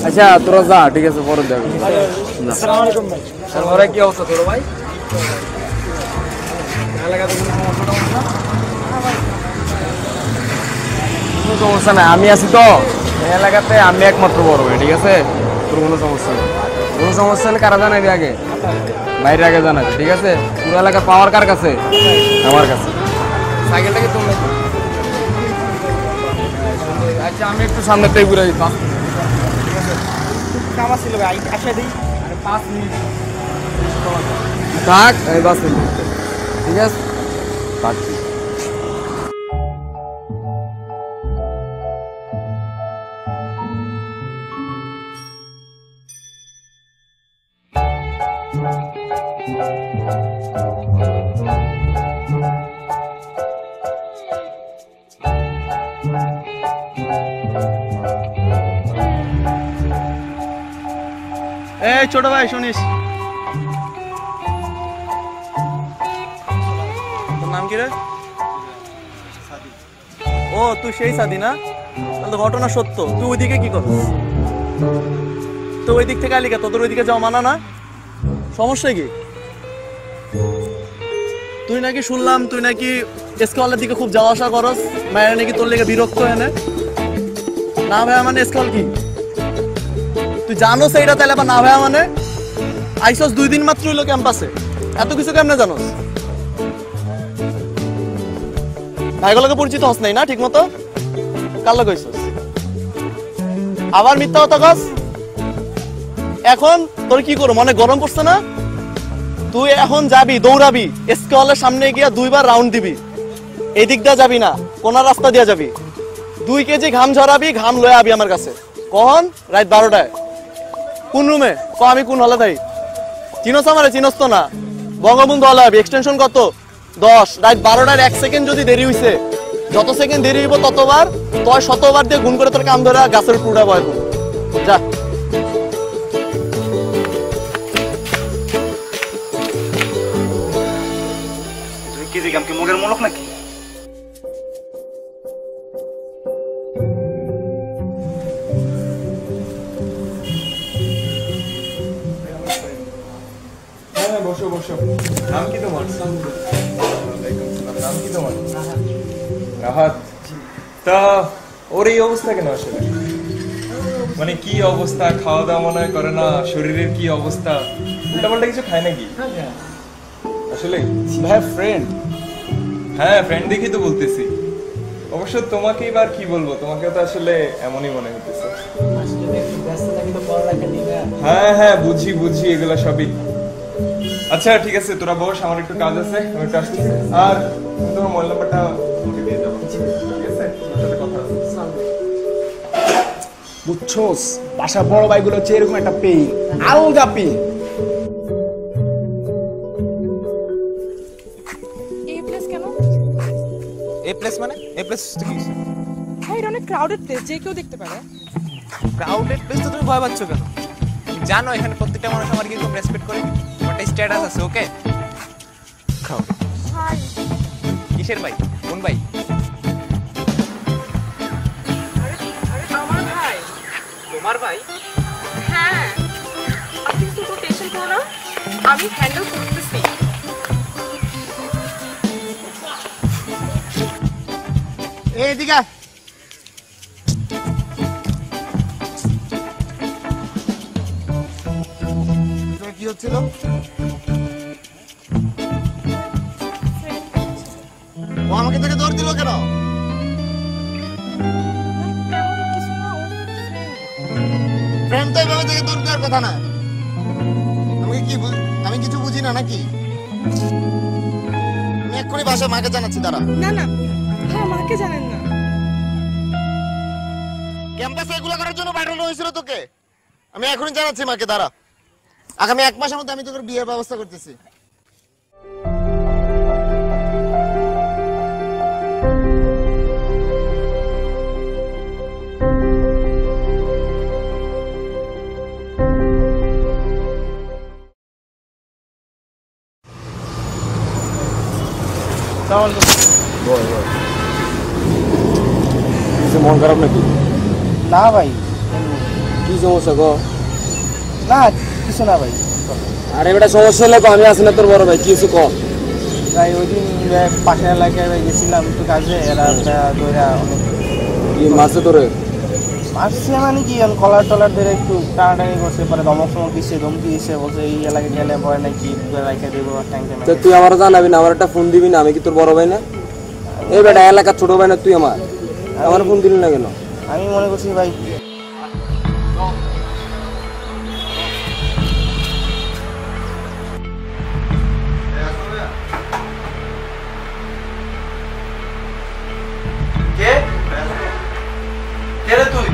আচ্ছা তোরা যা, ঠিক আছে, পরে দেখো। ভাই কি অবস্থা তোর ভাই? কোনো সমস্যা নাই, আমি আছি তো এই এলাকাতে, আমি একমাত্র বড় ভাই, ঠিক আছে? তোর কোনো সমস্যা নেই। কোনো সমস্যা হলে কারা জানাবি আগে? বাইরে আগে জানাবি, ঠিক আছে? পুরো এলাকার পাওয়ার কার কাছে? আমার কাছে। সাইকেলটাকে তোর নাকি? আচ্ছা আমি একটু সামনেটাই ঘুরে দিতাম। কামা ছিল ভাই, আসে দিই 5 মিনিট থাক এই বাসে, ঠিক আছে? থাক। এই ছোট ভাই শুনিস, তোর নাম কি রে? ও তুই সেই সাদি না? তাহলে তো ঘটনা সত্য। তুই ওইদিকে কি করছিস? তো ওই দিক থেকে আলিকা, তোদের ওইদিকে যাওয়া মানা না? সমস্যা কি? তুই নাকি শুনলাম তুই নাকি স্কলের দিকে খুব যাওয়া আসা করস, মায়ের নাকি তোর লেগে বিরক্ত এনে। না ভাইয়া মানে স্কল কি? তুই জানোস এইটা? তাহলে আবার না ভাইয়া মানে? আইসস 2 দিন মাত্র হইলো ক্যাম্পাসে, এত কিছু কেমনে জানোস? ভাইগুলোকে পরিচিত হস নাই না ঠিক মতো? কার লগে হইছস? আবার মিথ্যা কথা কস। এখন তোর কি করো, মনে গরম পড়ছে না? তুই এখন যাবি, দৌড়াবি, স্কলের সামনে গিয়া 2 বার রাউন্ড দিবি। এই দিক দিয়ে যাবি না, কোন রাস্তা দিয়ে যাবি। 2 কেজি ঘাম ঝরাবি, ঘাম লয়ে আবি আমার কাছে। কখন? রাত 12টায়। কোন রুমে? আমি কোন হলে থাকি? চিনস আমারে? চিনস তো না। বঙ্গবন্ধু হলে আবি, এক্সটেনশন কত? 10। রাত 12টার 1 সেকেন্ড যদি দেরি হইছে, যত সেকেন্ড দেরি হইব ততবার, তয় শতবার দিয়ে গুণ করে তোর কাম ধরে গাছের পুরা বয়। যা। তুই কি দিগাম কি মুগের মলক নাকি? বসো বসো। নাম কি তোমার? নাম কি তোমার? রাহাত। তা ওর এই অবস্থা কেন আসলে? মানে কি অবস্থা? খাওয়া দাওয়া মনে হয় করে না, শরীরের কি অবস্থা? উল্টাপাল্টা কিছু খায় নাকি আসলে? ভাই ফ্রেন্ড। হ্যাঁ ফ্রেন্ড দেখি তো বলতেছি। অবশ্য তোমাকেই বার কি বলবো, তোমাকে তো আসলে এমনই মনে হতেছে। হ্যাঁ হ্যাঁ বুঝি বুঝি, এগুলা সবই। আচ্ছা ঠিক আছে, তোরা বস, আমার একটু কাজ আছে, আমি একটু আসতেছি। আর তোমার মোবাইল নাম্বারটা আমাকে দিয়ে যাবো, ঠিক আছে? তোমার সাথে কথা আছে। বুঝছোস, বাসা বড় ভাইগুলো হচ্ছে এরকম একটা পেই, আলগা পেই। এই প্লেস কেন? এই প্লেস মানে? এই প্লেস কি? ভাই এটা অনেক ক্রাউডেড প্লেস, যে কেউ দেখতে পারে। ক্রাউডেড প্লেস তো তুমি ভয় পাচ্ছ কেন? জানো এখানে প্রত্যেকটা মানুষ আমার কি খুব রেসপেক্ট করে, একটা স্ট্যাটাস আছে। ওকে ভাই কিসের ভাই? কোন ভাই? আমার ভাই। তোমার ভাই? হ্যাঁ, আপনি তো টেনশন করো না, আমি হ্যান্ডেল করতেছি। এইদিকে কি হচ্ছিল? ও আমাকে থেকে দৌড় দিল কেন? ফ্রেন্ড তো এভাবে থেকে দৌড় দেওয়ার কথা না। আমাকে কি না নাকি? আমি এক্ষুনি বাসায় মাকে জানাচ্ছি, দাঁড়া। না না, হ্যাঁ মাকে জানেন না। ক্যাম্পাসে এগুলো করার জন্য পাঠানো হয়েছিল তোকে? আমি এখনই জানাচ্ছি মাকে, দাঁড়া। আগামী 1 মাসের মধ্যে আমি তোর বিয়ের ব্যবস্থা করতেছি। কিছু মন খারাপ নাকি? না ভাই, কি সমস্যা গো? না কিছু না ভাই। আরে বেটা সমস্যা হলে তো আমি আছি না তোর বড় ভাই, কি কিছু কর। ভাই ওই দিন পাশের এলাকায় গেছিলাম একটু কাজে, এরা ধরে অনেক কি মারছে তোরে? মারছে মানে কি, কলার টলার ধরে একটু টানাটানি করছে, পরে ধমক সমক দিচ্ছে, ধমকি দিচ্ছে, বলছে এই এলাকায় গেলে পরে নাকি রাইখা দেবো তো তুই আমার জানাবি না, আমার একটা ফোন দিবি না? আমি কি তোর বড় ভাই না? এই বেটা এলাকার ছোট ভাই না তুই? আমার ফোন দিলি না কেন? আমি মনে করছি ভাই কে কে রে তুই?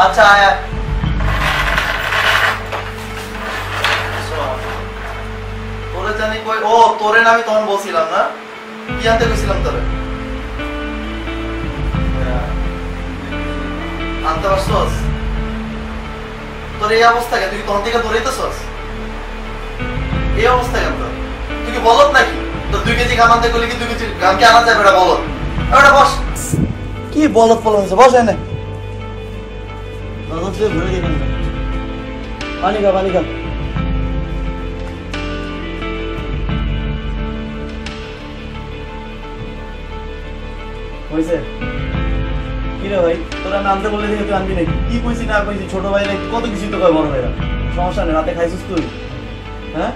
আচ্ছা আয়। তোরে জানি কই? ও তোরে না, আমি তখন বলছিলাম না কি আনতে গেছিলাম তোরে আনতে পারছস? তোর এই অবস্থা কেন? তুই তখন থেকে দৌড়াইতেছস? এই অবস্থা কেন তোর? তুই কি বলত নাকি? তোর 2 কেজি গাম আনতে গেলে কি 2 কেজি গাম কি আনা যাবে? এটা বলত। এটা বস। কি বলত বলত হচ্ছে? বস এনে। দাদা তুই ভরে দিবেন না। পানি খা, পানি খা। হইছে কি রে ভাই? তোরা আমি আনতে বলে দেখে তুই আনবি নাকি? কি কইছি না কইছি, ছোট ভাই নাকি কত কিছু তো কয় বড় ভাইরা। সমস্যা নেই, রাতে খাইছিস তুই? হ্যাঁ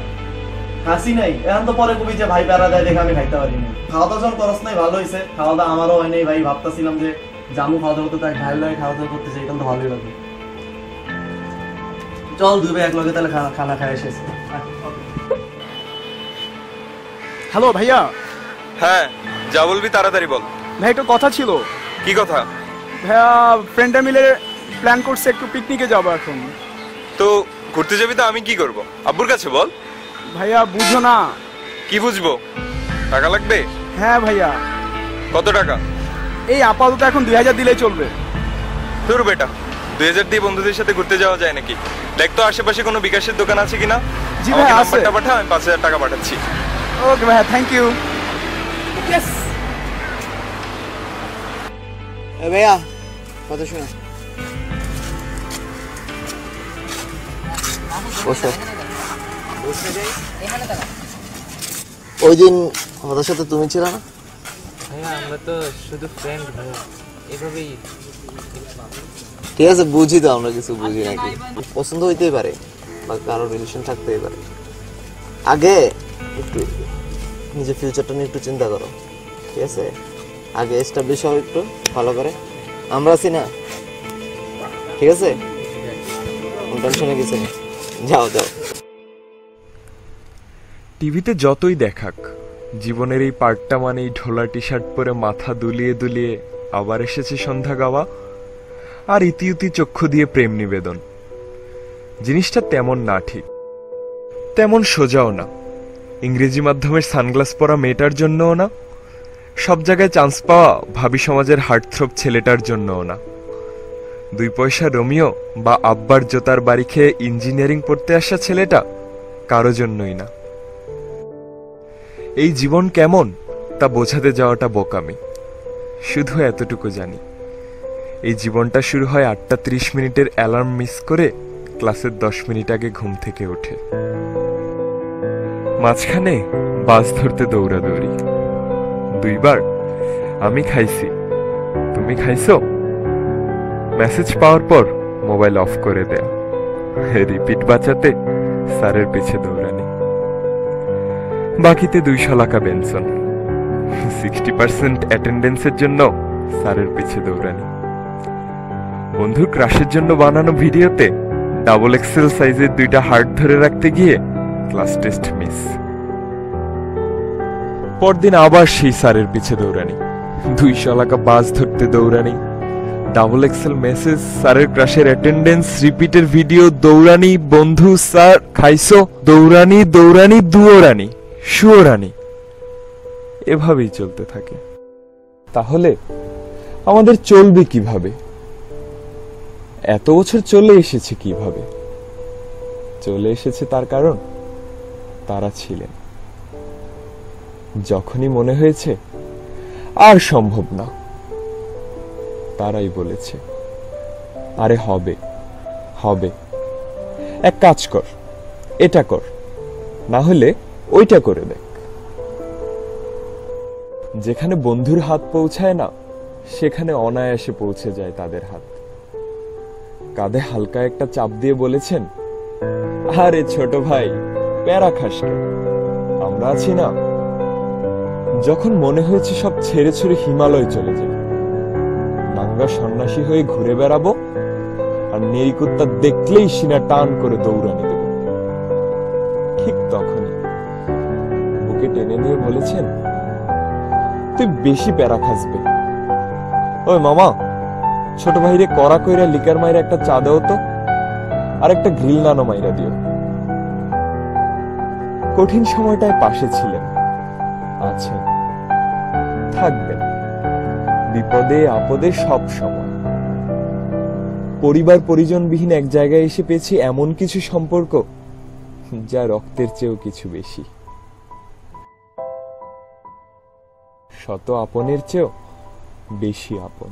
খাসি নাই, এখন তো পরে কবি যে ভাই প্যারা দেয় দেখে আমি খাইতে পারি না। খাওয়া দাওয়া যখন করস নাই ভালো হয়েছে, খাওয়া দাওয়া আমারও হয় নাই ভাই। ভাবতেছিলাম যে জামু খাওয়া দাওয়া করতে, তাই ভাই লাগে খাওয়া দাওয়া করতেছে, এটা তো ভালোই লাগে। চল দুই ভাই এক লগে তাহলে খানা খাই এসেছে। হ্যালো ভাইয়া। হ্যাঁ যা বলবি তাড়াতাড়ি বল। ভাই একটু কথা ছিল। কি কথা? ভাইয়া ফ্রেন্ডরা মিলে প্ল্যান করছে একটু পিকনিকে যাবো এখন। তো ঘুরতে যাবি তো আমি কি করব? আব্বুর কাছে বল। ভাইয়া বুঝো না। কি বুঝবো? টাকা লাগবে? হ্যাঁ ভাইয়া। কত টাকা? এই আপাতত এখন 2000 দিলেই চলবে। তোর বেটা 2000 দিয়ে বন্ধুদের সাথে ঘুরতে যাওয়া যায় নাকি? দেখ তো আশেপাশে কোনো বিকাশের দোকান আছে কিনা। জি ভাই আছে। নাম্বারটা পাঠা, আমি 5000 টাকা পাঠাচ্ছি। ওকে ভাইয়া, থ্যাংক ইউ। ইয়েস। এ ভাইয়া কথা শোনো। বসো। ওই দিন আমাদের সাথে তুমি ছিল না? ভাইয়া আমরা তো শুধু ফ্রেন্ড ভাইয়া, এভাবেই। ঠিক আছে বুঝি তো, আমরা কিছু বুঝি নাকি? পছন্দ হইতেই পারে বা কারো রিলেশন থাকতেই পারে। আগে একটু নিজের ফিউচারটা নিয়ে একটু চিন্তা করো, ঠিক আছে? আগে এস্টাবলিশ হও একটু ভালো করে। আমরা আছি না, ঠিক আছে? টেনশনে কিছু নেই, যাও যাও। টিভিতে যতই দেখাক, জীবনের এই পার্টটা মানেই ঢোলা টি শার্ট পরে মাথা দুলিয়ে দুলিয়ে আবার এসেছে সন্ধ্যা গাওয়া আর ইতিউতি চক্ষু দিয়ে প্রেম নিবেদন। জিনিসটা তেমন না, ঠিক তেমন সোজাও না। ইংরেজি মাধ্যমের সানগ্লাস পরা মেয়েটার জন্যও না, সব জায়গায় চান্স পাওয়া ভাবি সমাজের হার্টথ্রব ছেলেটার জন্যও না, 2 পয়সা রোমিও বা আব্বার জোতার বাড়ি খেয়ে ইঞ্জিনিয়ারিং পড়তে আসা ছেলেটা কারো জন্যই না। এই জীবন কেমন তা বোঝাতে যাওয়াটা বোকামি। শুধু এতটুকু জানি, এই জীবনটা শুরু হয় 8টা 30 মিনিটের অ্যালার্ম মিস করে ক্লাসের 10 মিনিট আগে ঘুম থেকে উঠে। মাঝখানে বাস ধরতে দৌড়াদৌড়ি, 2 বার আমি খাইছি তুমি খাইছো, মেসেজ পাওয়ার পর মোবাইল অফ করে দেয়া, রিপিট বাঁচাতে স্যারের পিছে দৌড়ানি, বাকিতে 200 টাকা বেনসন, 60% অ্যাটেন্ডেন্সের জন্য স্যারের পিছে দৌড়ানি, বন্ধুর ক্রাশের জন্য বানানো ভিডিওতে ডাবল এক্সেল সাইজের 2টা হার্ট ধরে রাখতে গিয়ে ক্লাস টেস্ট মিস। পরদিন আবার সেই স্যারের পিছে দৌড়ানি, 200 টাকা বাস ধরতে দৌড়ানি, ডাবল এক্সেল মেসেজ, স্যারের ক্লাসের অ্যাটেন্ডেন্স, রিপিটের ভিডিও, দৌড়ানি, বন্ধু স্যার খাইছো, দৌড়ানি দৌড়ানি দুয়োরানি শুয়োরানি, এভাবেই চলতে থাকে। তাহলে আমাদের চলবে কিভাবে? এত বছর চলে এসেছে কিভাবে? চলে এসেছে তার কারণ তারা ছিলেন। যখনই মনে হয়েছে আর সম্ভব না, তারাই বলেছে আরে হবে হবে, এক কাজ কর, এটা কর, না হলে ওইটা করে দেখ। যেখানে বন্ধুর হাত পৌঁছায় না, সেখানে অনায়াসে পৌঁছে যায় তাদের হাত। কাঁধে হালকা একটা চাপ দিয়ে বলেছেন, আরে ছোট ভাই প্যারা খাস কেন, আমরা আছি না। যখন মনে হয়েছে সব ছেড়ে ছেড়ে হিমালয় চলে যাবে, নাঙ্গা সন্ন্যাসী হয়ে ঘুরে বেড়াবো, আর নেরিকুত্তা দেখলেই সিনা টান করে দৌড়ানি দেব, ঠিক তখনই বুকে টেনে নিয়ে বলেছেন, তুই বেশি প্যারা খাসবে। ওই মামা, ছোট ভাইরে কড়া কইরা লিকার মাইরা একটা চা দাও তো, আর একটা গ্রিল নানো মাইরা দিও। কঠিন সময়টায় পাশে ছিলেন, আছেন, থাকবেন, বিপদে আপদে সব সময়। পরিবার পরিজনবিহীন এক জায়গায় এসে পেয়েছি এমন কিছু সম্পর্ক যা রক্তের চেয়েও কিছু বেশি, শত আপনের চেয়েও বেশি আপন।